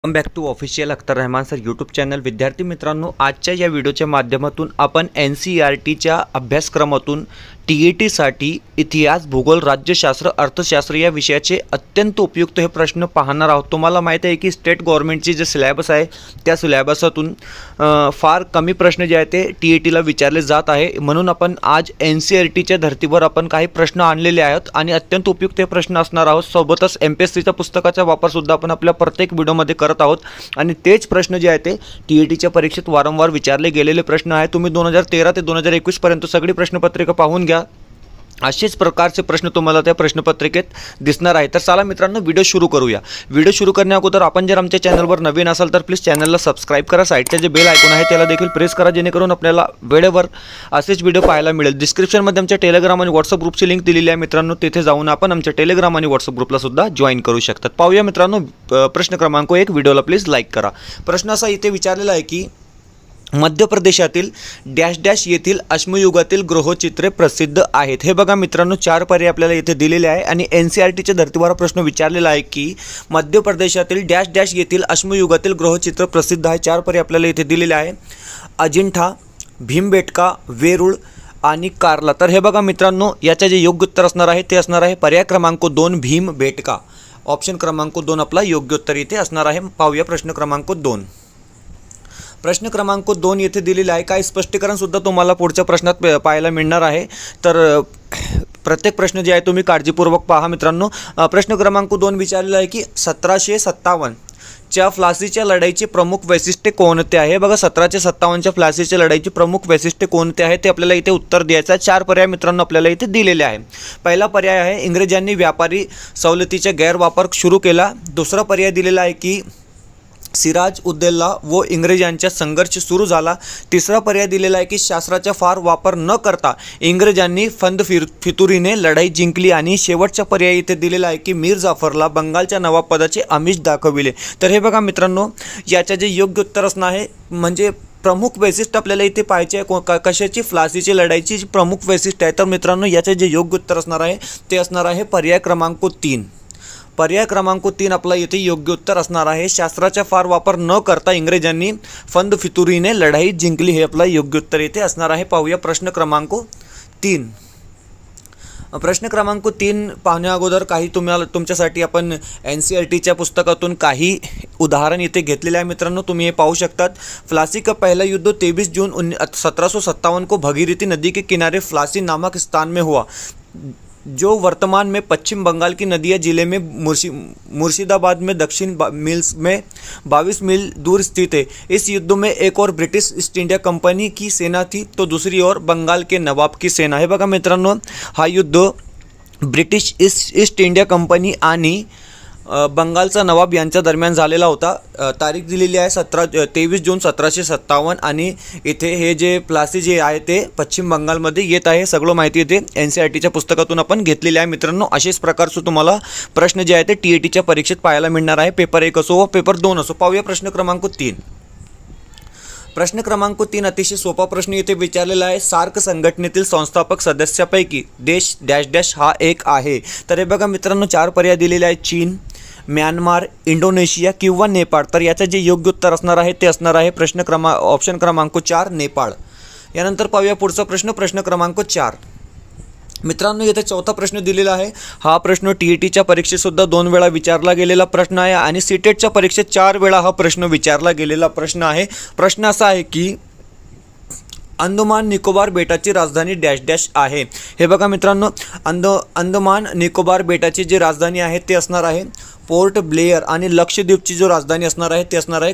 Welcome back to official Akhtar Rahman sir YouTube channel. विद्यार्थी मित्रांनो, आजच्या या व्हिडिओच्या माध्यमातून आपण NCERTच्या अभ्यासक्रमातून TETसाठी इतिहास, भूगोल, राज्यशास्त्र, अर्थशास्त्र या विषयाचे अत्यंत उपयुक्त हे प्रश्न पाहणार आहोत। तुम्हाला माहिती आहे की स्टेट गव्हर्नमेंटची जे सिलेबस आहे त्या सिलेबसातून फार कमी प्रश्न जे आहेत ते TETला विचारले जात आहे, म्हणून आपण आज NCERTच्या धर्तीवर आपण काही प्रश्न आणलेले आहेत आणि अत्यंत उपयुक्त हे प्रश्न असणार आहोत। सोबतच MPSCच्या पुस्तकाचा वापर सुद्धा आपण आपल्या प्रत्येक व्हिडिओमध्ये करत आहोत आणि तेच प्रश्न जे आहेत ते TETच्या परीक्षेत वारंवार विचारले गेलेले प्रश्न आहेत। तुम्ही 2013 ते 2021 पर्यंत सगळी प्रश्नपत्रिका पाहून घ्या, असेच प्रकारचे प्रश्न तुम्हाला त्या प्रश्नपत्रिकेत दिसणार आहे। तर चला मित्रांनो, व्हिडिओ सुरू करूया। व्हिडिओ सुरू करण्या अगोदर आपण जर आमच्या चॅनलवर नवीन असाल तर प्लीज चॅनलला सबस्क्राइब करा, साईडचे जे बेल आयकॉन आहे त्याला देखील प्रेस करा, जेणेकरून आपल्याला वेळेवर असेच व्हिडिओ पाहायला मिळेल। डिस्क्रिप्शनमध्ये आमच्या टेलिग्राम आणि व्हॉट्सअप ग्रुपची लिंक दिलेली आहे मित्रांनो, तिथे जाऊन आपण आमच्या टेलिग्राम आणि व्हॉट्सअप ग्रुपला सुद्धा जॉईन करू शकतात। पाहूया मित्रांनो, प्रश्न क्रमांक 1, व्हिडिओला प्लीज लाईक करा। प्रश्न असा इथे विचारलेला आहे की मध्य प्रदेशातील डॅश डॅश येथील अश्मयुगातील ग्रहचित्रे प्रसिद्ध आहेत। हे बघा मित्रांनो, 4 पर्याय आपल्याला इथे दिलेले आहे आणि NCERTच्या धर्तीवर प्रश्न विचारलेला आहे की मध्य प्रदेशातील डॅश डॅश येथील अश्मयुगातील ग्रहचित्र प्रसिद्ध आहे। 4 पर्याय आपल्याला इथे दिलेले आहे: अजिंठा, भीमबेटका, वेरूळ आणि कार्ला। तर हे बघा मित्रांनो, याचे जे योग्य उत्तर असणार आहे ते असणार आहे पर्याय क्रमांक 2 भीमबेटका। ऑप्शन क्रमांक 2 आपला योग्य उत्तर इथे असणार आहे। पाहूया प्रश्न क्रमांक 2। प्रश्न क्रमांक 2 येथे दिलेला आहे, काही स्पष्टीकरण सुद्धा तुम्हाला पुढच्या प्रश्नात पाहायला मिळणार आहे, तर प्रत्येक प्रश्न जे आहे तुम्ही काळजीपूर्वक पहा मित्रांनो। प्रश्न क्रमांक 2 विचारलेला आहे की 1757 च्या प्लासीच्या लढाईचे प्रमुख वैशिष्ट्य कोणते आहे? बघा, 1757च्या प्लासीच्या लढाईचे प्रमुख वैशिष्ट्य कोणते आहे ते आपल्याला इथे उत्तर द्यायचं आहे। 4 पर्याय मित्रांनो आपल्याला इथे दिलेले आहे। पहिला पर्याय आहे इंग्रजांनी व्यापारी सवलतीचा गैरवापर सुरू केला। दुसरा पर्याय दिलेला आहे की सिराज उद्दौला व इंग्रजांचा संघर्ष सुरू झाला। तिसरा पर्याय दिलेला आहे की शास्त्राचा फार वापर न करता इंग्रजांनी फंद फितुरीने लढाई जिंकली। आणि शेवटचा पर्याय इथे दिलेला आहे की मीर जाफरला बंगालच्या नवाबपदाचे आमिष दाखविले। तर हे बघा मित्रांनो, याचे जे योग्य उत्तर असणार आहे म्हणजे प्रमुख वैशिष्ट्य आपल्याला इथे पाहायचे आहे कशाची, प्लासीची लढाईची जी प्रमुख वैशिष्ट्य आहे। तर मित्रांनो, याचे जे योग्य उत्तर असणार आहे ते असणार आहे पर्याय क्रमांक 3। पर्याय क्रमांक 3 आपला येथे योग्य उत्तर असणार आहे। शास्त्राचा फार वापर न करता इंग्रजांनी फंद फितुरीने लढाई जिंकली, हे आपला योग्य उत्तर येथे असणार आहे। पाहूया प्रश्न क्रमांक 3। प्रश्न क्रमांक 3 पाहण्या अगोदर काही तुमच्यासाठी आपण NCERTच्या पुस्तकातून काही उदाहरण इथे घेतलेले आहे मित्रांनो, तुम्ही हे पाहू शकतात। प्लासी का पहला युद्ध 23 जून 1757 को भगीरथी नदी के किनारे प्लासी नामक स्थान में हुआ, जो वर्तमान में पश्चिम बंगाल की नदिया जिले में मुर्शिदाबाद में दक्षिण मिल्स में 22 मील दूर स्थित है। इस युद्ध में एक और ब्रिटिश ईस्ट इंडिया कंपनी की सेना थी तो दूसरी ओर बंगाल के नवाब की सेना। हे बघा मित्रांनो, हा युद्ध ब्रिटिश ईस्ट इंडिया कंपनी आणि बंगालचा नवाब यांच्या दरम्यान झालेला होता। तारीख दिलेली आहे 23 जून 1757 आणि इथे हे जे प्लासी जे आहे ते पश्चिम बंगालमध्ये येत आहे। सगळं माहिती इथे NCERTच्या पुस्तकातून आपण घेतलेली आहे मित्रांनो। असेच प्रकारचे तुम्हाला प्रश्न जे आहे ते TETच्या परीक्षेत पाहायला मिळणार आहे, पेपर 1 असो व पेपर 2 असो। पाहूया प्रश्न क्रमांक 3। प्रश्न क्रमांक 3 अतिशय सोपा प्रश्न इथे विचारलेला आहे। सार्क संघटनेतील संस्थापक सदस्यापैकी देश डॅश डॅश हा एक आहे। तर हे बघा मित्रांनो, 4 पर्याय दिलेले आहेत: चीन, म्यानमार, इंडोनेशिया किंवा नेपाळ। तर याचे जे योग्य उत्तर असणार आहे ते असणार आहे ऑप्शन क्रमांक 4 नेपाळ। यानंतर पाहूया पुढचा प्रश्न, प्रश्न क्रमांक 4। मित्रांनो, इथे चौथा प्रश्न दिलेला आहे। हा प्रश्न TETच्या परीक्षेत सुद्धा 2 वेळा विचारला गेलेला प्रश्न आहे आणि CTETच्या परीक्षेत 4 वेळा हा प्रश्न विचारला गेलेला प्रश्न आहे। प्रश्न असा आहे की अंदमान निकोबार बेटाची राजधानी डॅश डॅश आहे। हे बघा मित्रांनो, अंदमान निकोबार बेटाची जी राजधानी आहे ते असणार आहे पोर्ट ब्लेअर आणि लक्षद्वीपची जो राजधानी असणार आहे ते असणार आहे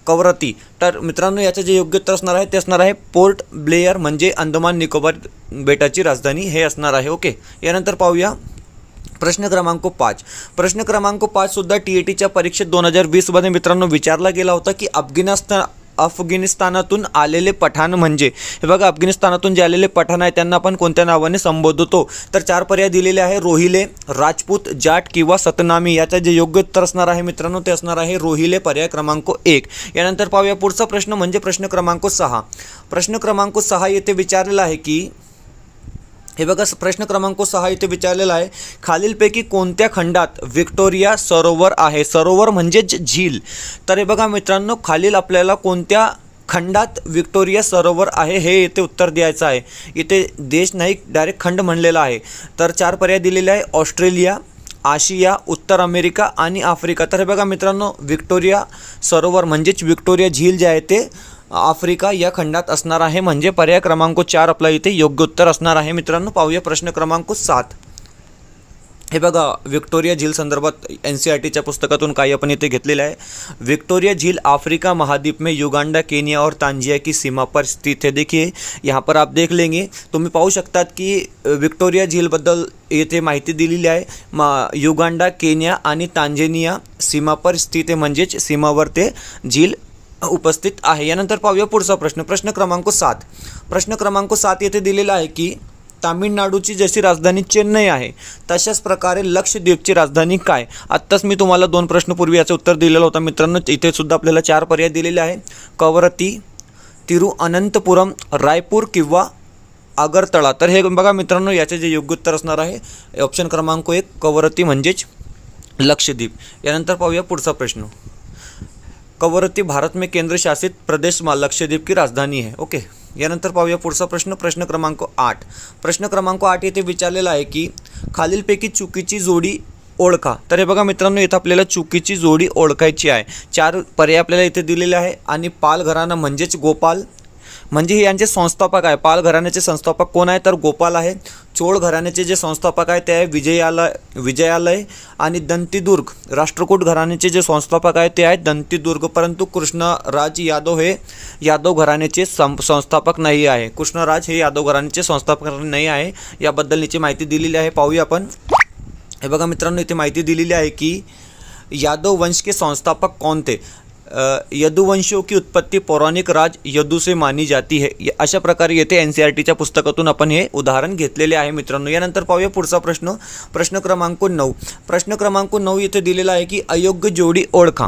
कवरती। तर मित्रांनो, याचे जे योग्य उत्तर असणार आहे ते असणार आहे पोर्ट ब्लेअर म्हणजे अंदमान निकोबार बेटाची राजधानी हे असणार आहे। ओके, यानंतर पाहूया प्रश्न क्रमांक 5। प्रश्न क्रमांक 5 सुद्धा TETच्या परीक्षेत 2020 मध्ये मित्रांनो विचारला गेला होता की अफगाणिस्तानातून आलेले पठाण म्हणजे, हे बघा अफगाणिस्तानातून जे आलेले पठाण आहे त्यांना आपण कोणत्या नावाने संबोधतो? तर 4 पर्याय दिलेले आहे: रोहिले, राजपूत, जाट किंवा सतनामी। याचे जे योग्य उत्तर असणार आहे मित्रांनो ते असणार आहे रोहिले, पर्याय क्रमांक 1। यानंतर पाहूया पुढचा प्रश्न म्हणजे प्रश्न क्रमांक 6। प्रश्न क्रमांक 6 येथे विचारलेला आहे की हे बघा प्रश्न क्रमांक 6 इथे विचारलेला आहे, खालीलपैकी कोणत्या खंडात विक्टोरिया सरोवर आहे? सरोवर म्हणजेच झील. तर हे बघा मित्रांनो, खालील आपल्याला कोणत्या खंडात विक्टोरिया सरोवर आहे हे इथे उत्तर द्यायचं आहे. इथे देश नाही, डायरेक्ट खंड म्हणलेला आहे. तर 4 पर्याय दिलेले आहे, ऑस्ट्रेलिया, आशिया, उत्तर अमेरिका आणि आफ्रिका. तर हे बघा मित्रांनो, विक्टोरिया सरोवर म्हणजेच विक्टोरिया झील जे आहे ते आफ्रिका या खंडात असणार आहे, म्हणजे पर्याय क्रमांक 4 आपला इथे योग्य उत्तर असणार आहे. मित्रांनो पाहूया प्रश्न क्रमांक 7. हे बघा विक्टोरिया झील संदर्भात NCERTच्या पुस्तकातून काही आपण इथे घेतलेलं आहे. विक्टोरिया झील अफ्रीका महाद्वीप में युगांडा, केनिया और तांजिया की सीमा पर स्थित है. देखिए यहाँ पर आप देख लेंगे, तुम्ही पाहू शकतात की विक्टोरिया झीलबद्दल इथे माहिती दिलेली आहे. युगांडा, केनिया आणि तांजेनिया सीमा पर स्थित आहे, म्हणजेच सीमावर ते झील उपस्थित आहे. यानंतर पाहूया पुढचा प्रश्न, प्रश्न क्रमांक 7. प्रश्न क्रमांक 7 येथे दिलेला आहे की तामिळनाडूची जशी राजधानी चेन्नई आहे तशाच प्रकारे लक्षद्वीपची राजधानी काय? आत्ताच मी तुम्हाला 2 प्रश्नपूर्वी याचं उत्तर दिलेलं होतं मित्रांनो. इथे सुद्धा आपल्याला 4 पर्याय दिलेले आहे, कवरती, तिरुअनंतपुरम, रायपूर किंवा आगरतळा. तर हे बघा मित्रांनो, याचे जे योग्य उत्तर असणार आहे ऑप्शन क्रमांक 1 कवरती म्हणजेच लक्षद्वीप. यानंतर पाहूया पुढचा प्रश्न, कवरती भारत में केंद्र शासित प्रदेश लक्षद्वीप की राजधानी है. ओके. यानंतर पाहूया पुढचा प्रश्न, प्रश्न क्रमांक 8. प्रश्न क्रमांक 8 येथे विचारलेला आहे की खालीलपैकी चुकीची जोडी ओळखा. तर हे बघा मित्रांनो, इथं आपल्याला चुकीची जोडी ओळखायची आहे. 4 पर्याय आपल्याला इथे दिलेले आहे. आणि पाल घराणा म्हणजेच गोपाल, म्हणजे हे यांचे संस्थापक आहे. पाल घराण्याचे संस्थापक कोण आहे? तर गोपाल आहे. चोळ घराण्याचे जे संस्थापक आहे ते आहे विजयालय. आणि दंतीदुर्ग राष्ट्रकूट घराण्याचे जे संस्थापक आहे ते आहेत दंतीदुर्ग. परंतु कृष्णराज यादव हे यादव घराण्याचे संस्थापक नाही आहे. कृष्णराज हे यादव घराण्याचे संस्थापक नाही आहे. याबद्दल नीचे माहिती दिलेली आहे, पाहूया आपण. हे बघा मित्रांनो, इथे माहिती दिलेली आहे की यादव वंश के संस्थापक कौन थे? यदुवंशियों की उत्पत्ति पौराणिक राज यदु से मानी जाती है. अशा प्रकारे येथे NCERTच्या पुस्तकातून आपण हे उदाहरण घेतलेले आहे मित्रांनो. यानंतर पाहूया पुढचा प्रश्न, प्रश्न क्रमांक 9. प्रश्न क्रमांक 9 येथे दिलेला आहे की अयोग्य जोडी ओळखा.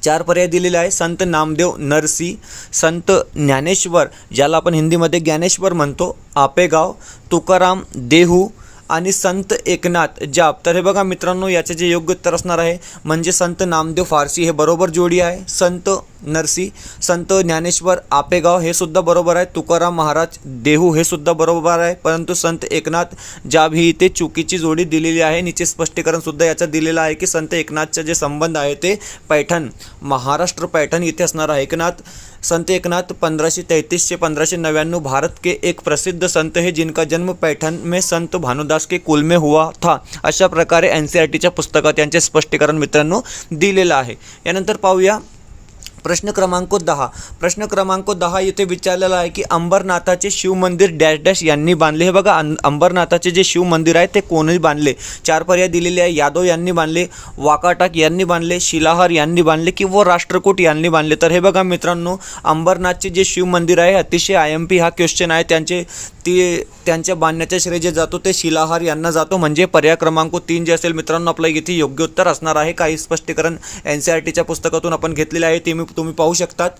4 पर्याय दिलेले आहे, संत नामदेव नरसी, संत ज्ञानेश्वर ज्याला आपण हिंदीमध्ये ज्ञानेश्वर म्हणतो आपेगाव, तुकाराम देहू आणि संत एकनाथ जाप. तर हे बघा मित्रांनो, याचे जे योग्य उत्तर असणार आहे म्हणजे संत नामदेव फारसी हे बरोबर जोडी आहे. संत नरसी, संत ज्ञानेश्वर आपेगाव हे सुद्धा बरोबर आहे. तुकाराम महाराज देहू हे सुद्धा बरोबर आहे. परंतु संत एकनाथ जाब ही इथे चुकीची जोडी दिलेली आहे. नीचे स्पष्टीकरण सुद्धा याचं दिलेलं आहे की संत एकनाथचे जे संबंध आहे ते पैठण, महाराष्ट्र पैठण इथे असणार आहे. संत एकनाथ 1533 से 1599 भारत के एक प्रसिद्ध संत है जिनका जन्म पैठण में संत भानुदास के कुल में हुआ था. अशा प्रकारे NCERTच्या पुस्तकात यांचे स्पष्टीकरण मित्रांनो दिलेलं आहे. यानंतर पाहूया प्रश्न क्रमांक 10. प्रश्न क्रमांक 10 येथे विचारलेला आहे की अंबरनाथाचे शिव मंदिर डॅश डॅश यांनी बांधले. हे बघा अंबरनाथाचे जे शिव मंदिर आहे ते कोणी बांधले? 4 पर्याय दिलेले आहे, यादव यांनी बांधले, वाकाटक यांनी बांधले, शिलाहार यांनी बांधले किंवा राष्ट्रकूट यांनी बांधले. तर हे बघा मित्रांनो, अंबरनाथचे जे शिव मंदिर आहे अतिशय IMP हा क्वेश्चन आहे. त्यांच्या बांधण्याचे श्रेय जे जातो ते शिलाहार यांना जातो, म्हणजे पर्याय क्रमांक 3 जे असेल मित्रांनो आपलं इथे योग्य उत्तर असणार आहे. काही स्पष्टीकरण NCERTच्या पुस्तकातून आपण घेतलेले आहे, ते तुम्ही पाहू शकतात.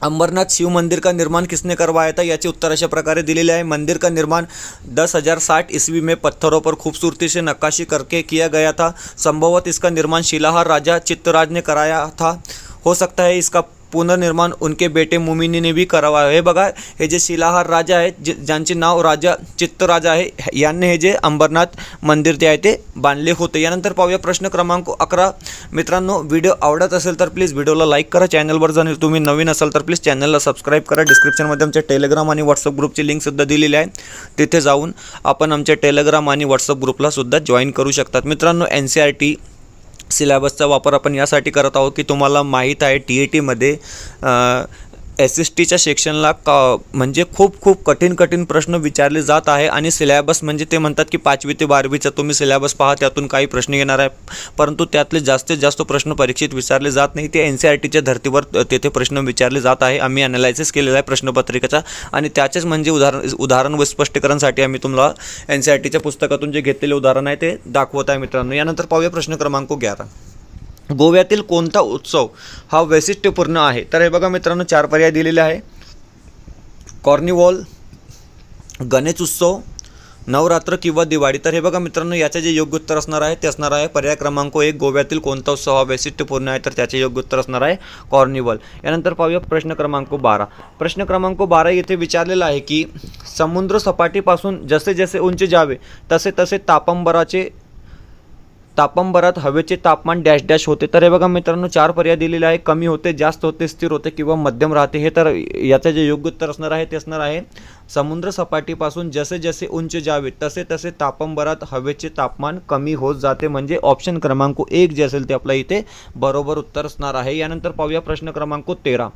अंबरनाथ शिव मंदिर का निर्माण किसने करवाया था? याचे उत्तर अशा प्रकारे दिलेले आहे, मंदिर का निर्माण 10,060 ईस्वी में पत्थरों पर खूबसूरती से नक्काशी करके किया गया था. संभवतः इसका निर्माण शिलाहार राजा चित्तराज ने कराया था. हो सकता है इसका पुनर्निर्माण उनके बेटे मुमिनी ने भी करावा. हे बघा, हे जे शिलाहार राजा आहेत ज्यांचे नाव राजा चित्तराज आहे यांनी हे जे अंबरनाथ मंदिर ते आहे ते बांधले होते. यानंतर पाहूया प्रश्न क्रमांक 11. मित्रांनो, व्हिडिओ आवडत असेल तर प्लीज व्हिडिओला लाईक करा. चॅनलवर जर तुम्ही नवीन असाल तर प्लीज चॅनलला सबस्क्राईब करा. डिस्क्रिप्शनमध्ये आमच्या टेलिग्राम आणि व्हॉट्सअप ग्रुपची लिंकसुद्धा दिलेली आहे, तिथे जाऊन आपण आमच्या टेलिग्राम आणि व्हॉट्सअप ग्रुपला सुद्धा जॉईन करू शकतात. मित्रांनो, NCERT सिलेबसचा वापर आपण यासाठी करत आहोत की तुम्हाला माहीत आहे TETमध्ये SSTच्या सेक्शनला म्हणजे खूप कठीण प्रश्न विचारले जात आहे. आणि सिलेबस म्हणजे ते म्हणतात की 5वी ते 12वीचा तुम्ही सिलेबस पहा, त्यातून काही प्रश्न येणार आहे, परंतु त्यातले जास्तीत जास्त प्रश्न परीक्षेत विचारले जात नाही. ते NCERTच्या धर्तीवर तेथे प्रश्न विचारले जात आहे. आम्ही ॲनालायसिस केलेला आहे प्रश्नपत्रिकेचा आणि त्याचेच म्हणजे उदाहरण व स्पष्टीकरणासाठी आम्ही तुम्हाला NCERTच्या पुस्तकातून जे घेतलेले उदाहरण आहे ते दाखवत आहे मित्रांनो. यानंतर पाहूया प्रश्न क्रमांक 11. गोव्यातील कोणता उत्सव हा वैशिष्ट्यपूर्ण आहे? तर हे बघा मित्रांनो, 4 पर्याय दिलेले आहे, कॉर्निवॉल, गणेश उत्सव, नवरात्र किंवा दिवाळी. तर हे बघा मित्रांनो, याचे जे योग्य उत्तर असणार आहे ते असणार आहे पर्याय क्रमांक 1, गोव्यातील कोणता उत्सव हा वैशिष्ट्यपूर्ण आहे, तर त्याचे योग्य उत्तर असणार आहे कॉर्निवल. यानंतर पाहूया प्रश्न क्रमांक 12. प्रश्न क्रमांक 12 येथे विचारलेला आहे की समुद्र सपाटीपासून जसे जसे उंच जावे तसे तसे तापंबरात हवेचे तापमान डॅश डॅश होते. तर हे बघा मित्रांनो, 4 पर्याय दिलेले आहे. कमी होते, जास्त होते, स्थिर होते किंवा मध्यम राहते. हे तर याचे जे योग्य उत्तर असणार आहे ते असणार आहे समुद्र सपाटीपासून जसे जसे उंच जावे तसे तसे तापंबरात हवेचे तापमान कमी होत जाते, म्हणजे ऑप्शन क्रमांक 1 जे असेल ते आपल्या इथे बरोबर उत्तर असणार आहे. यानंतर पाहूया प्रश्न क्रमांक 13.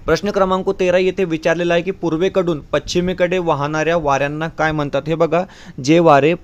प्रश्न क्रमांक 13 येथे विचारलेला आहे की पूर्वेकडून पश्चिमेकडे वाहणाऱ्या वाऱ्यांना काय म्हणतात. हे बघा, जे वारे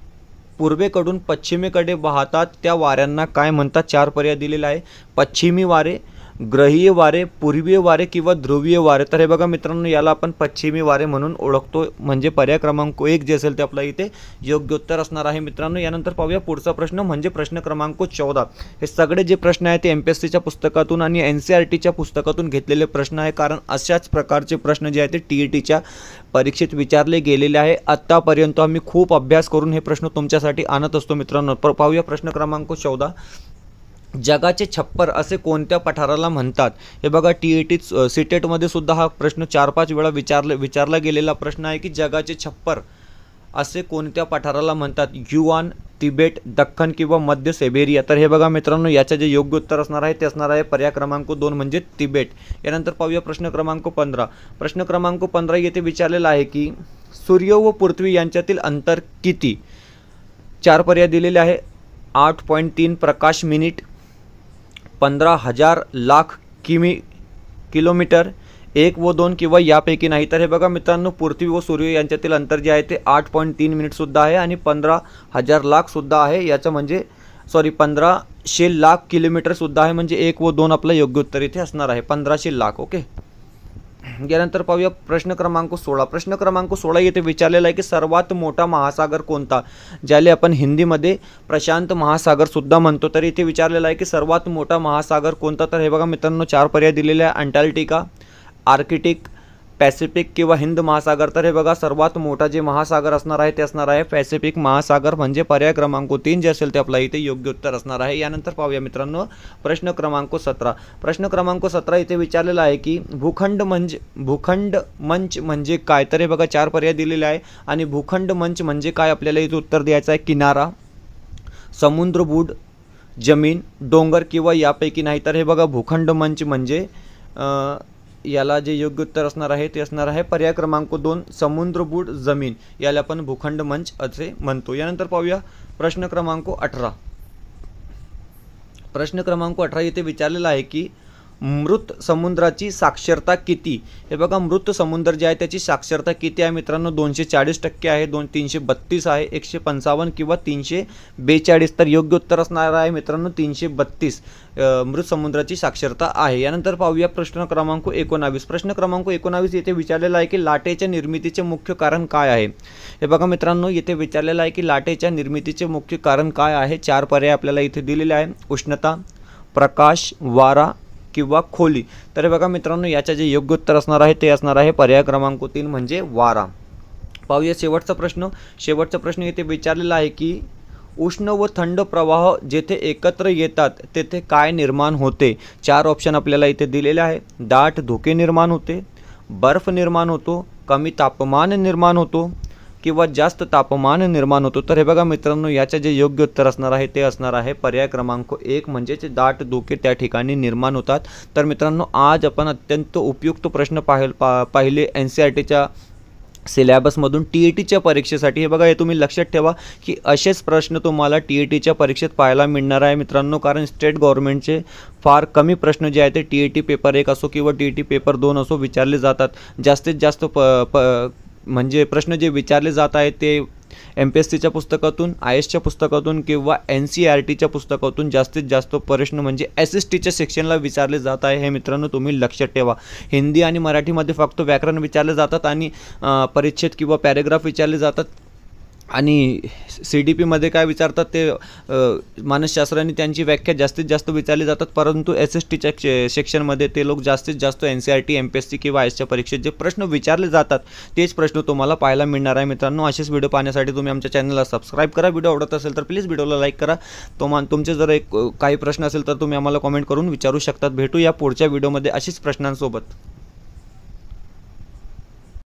पूर्वेकडून पश्चिमेकडे वाहतात त्या वाऱ्यांना काय म्हणतात. 4 पर्याय दिलेला आहे. पश्चिमी वारे, ग्रहीय वारे, पूर्वीय वारे किंवा ध्रुवीय वारे. तर हे बघा मित्रांनो, याला आपण पश्चिमी वारे म्हणून ओळखतो, म्हणजे पर्याय क्रमांक 1 जे असेल ते आपल्या इथे योग्य उत्तर असणार आहे मित्रांनो. यानंतर पाहूया पुढचा प्रश्न, म्हणजे प्रश्न क्रमांक 14. हे सगळे जे प्रश्न आहेत ते MPSCच्या पुस्तकातून आणि NCERTच्या पुस्तकातून घेतलेले प्रश्न आहे, कारण अशाच प्रकारचे प्रश्न जे आहेत ते TETच्या परीक्षेत विचारले गेलेले आहे. आत्तापर्यंत आम्ही खूप अभ्यास करून हे प्रश्न तुमच्यासाठी आणत असतो मित्रांनो. पाहूया प्रश्न क्रमांक 14. जगाचे छप्पर असे कोणत्या पठाराला म्हणतात. हे बघा, TET CTETमध्ये सुद्धा हा प्रश्न 4-5 वेळा विचारला गेलेला प्रश्न आहे की जगाचे छप्पर असे कोणत्या पठाराला म्हणतात. युआन, तिबेट, दख्खन किंवा मध्य सिबेरिया. तर हे बघा मित्रांनो, याचे जे योग्य उत्तर असणार आहे ते असणार आहे पर्याय क्रमांक 2 म्हणजे तिबेट. यानंतर पाहूया प्रश्न क्रमांक 15. प्रश्न क्रमांक 15 येथे विचारलेला आहे की सूर्य व पृथ्वी यांच्यातील अंतर किती. 4 पर्याय दिलेले आहे. 8.3 प्रकाश मिनिट, 15,000 लाख किलोमीटर, 1 व 2 किंवा यापैकी नाही. तर हे बघा मित्रांनो, पृथ्वी व सूर्य यांच्यातील अंतर जे आहे ते 8.3 मिनिटसुद्धा आहे आणि 15,000 लाखसुद्धा आहे. याचं म्हणजे 1500 लाख किलोमीटरसुद्धा आहे, म्हणजे 1 व 2 आपलं योग्य उत्तर इथे असणार आहे. 1500 लाख. ओके. यानंतर पाहूया प्रश्न क्रमांक 16. प्रश्न क्रमांक 16 येथे विचारलेला आहे की सर्वात मोठा महासागर कोणता, ज्याला आपण हिंदीमध्ये प्रशांत महासागर सुद्धा म्हणतो. तर इथे विचारलेला आहे की सर्वात मोठा महासागर कोणता. तर हे बघा मित्रांनो, 4 पर्याय दिलेले आहे. अंटार्क्टिका, आर्क्टिक, पॅसिफिक किंवा हिंद महासागर. तर हे बघा, सर्वात मोठा जे महासागर असणार आहे ते असणार आहे पॅसिफिक महासागर, म्हणजे पर्याय क्रमांक 3 जे असेल ते आपल्या इथे योग्य उत्तर असणार आहे. यानंतर पाहूया मित्रांनो प्रश्न क्रमांक 17. प्रश्न क्रमांक 17 इथे विचारलेला आहे की भूखंड मंच म्हणजे काय. तर हे बघा, 4 पर्याय दिलेले आहे आणि भूखंड मंच म्हणजे काय आपल्याला इथे उत्तर द्यायचं आहे. किनारा, समुद्रबूड, जमीन, डोंगर किंवा यापैकी नाही. तर हे बघा, भूखंड मंच म्हणजे याला जे योग्य उत्तर असणार आहे ते असणार आहे पर्याय क्रमांक 2 समुद्रबूड जमीन, याला आपण भूखंड मंच असे म्हणतो. यानंतर पाहूया प्रश्न क्रमांक 18. प्रश्न क्रमांक 18 येथे विचारलेला आहे की मृत समुद्राची साक्षरता किती. हे बघा, मृत समुद्र जे आहे त्याची साक्षरता किती आहे मित्रांनो. 240% आहे, 332 आहे, 155 किंवा 342. तर योग्य उत्तर असणार आहे मित्रांनो 332 मृत समुद्राची साक्षरता आहे. यानंतर पाहूया प्रश्न क्रमांक 19. प्रश्न क्रमांक 19 येथे विचारलेला आहे की लाटेच्या निर्मितीचे मुख्य कारण काय आहे. हे बघा मित्रांनो, येथे विचारलेलं आहे की लाटेच्या निर्मितीचे मुख्य कारण काय आहे. 4 पर्याय आपल्याला इथे दिलेले आहे. उष्णता, प्रकाश, वारा किंवा खोली. तर हे बघा मित्रांनो, याचे जे योग्य उत्तर असणार आहे ते असणार आहे पर्याय क्रमांक 3 म्हणजे वारा. पाहूया शेवटचा प्रश्न. शेवटचा प्रश्न येथे विचारलेला आहे की उष्ण व थंड प्रवाह जेथे एकत्र येतात तेथे काय निर्माण होते. 4 ऑप्शन आपल्याला इथे दिलेले आहे. दाट धुके निर्माण होते, बर्फ निर्माण होतो, कमी तापमान निर्माण होतो किंवा जास्त तापमान निर्माण होतो. तर हे बघा मित्रांनो, याचे जे योग्य उत्तर असणार आहे ते असणार आहे पर्याय क्रमांक 1 म्हणजेच दाट धुके त्या ठिकाणी निर्माण होतात. तर मित्रांनो, आज आपण अत्यंत उपयुक्त प्रश्न पाहिले NCERTच्या सिलेबसमधून TETच्या परीक्षेसाठी. हे बघा, हे तुम्ही लक्षात ठेवा की असेच प्रश्न तुम्हाला TETच्या परीक्षेत पाहायला मिळणार आहे मित्रांनो, कारण स्टेट गव्हर्नमेंटचे फार कमी प्रश्न जे आहेत ते TET पेपर 1 असो किंवा TET पेपर 2 असो विचारले जातात. जास्तीत जास्त म्हणजे प्रश्न जे विचारले जात आहेत ते MPSCच्या पुस्तकातून, IASच्या पुस्तकातून किंवा NCERTच्या पुस्तकातून जास्तीत जास्त प्रश्न म्हणजे SSTच्या सेक्शनला विचारले जात आहे. हे मित्रांनो तुम्ही लक्षात ठेवा. हिंदी आणि मराठीमध्ये फक्त व्याकरण विचारले जातात आणि परिच्छेद किंवा पॅरेग्राफ विचारले जातात. आणि CDPमध्ये काय विचारतात ते मानसशास्त्र आणि त्यांची व्याख्या जास्तीत जास्त विचारली जातात, परंतु SSTच्या सेक्शनमध्ये ते लोक जास्तीत जास्त NCERT MPSC किंवा IASच्या परीक्षेत जे प्रश्न विचारले जातात तेच प्रश्न तुम्हाला पाहायला मिळणार आहे मित्रांनो. असेच व्हिडिओ पाहण्यासाठी तुम्ही आमच्या चॅनलला सबस्क्राईब करा. व्हिडिओ आवडत असेल तर प्लीज व्हिडिओला लाईक करा. तुमचे जर काही प्रश्न असेल तर तुम्ही आम्हाला कॉमेंट करून विचारू शकतात. भेटूया पुढच्या व्हिडिओमध्ये अशीच प्रश्नांसोबत.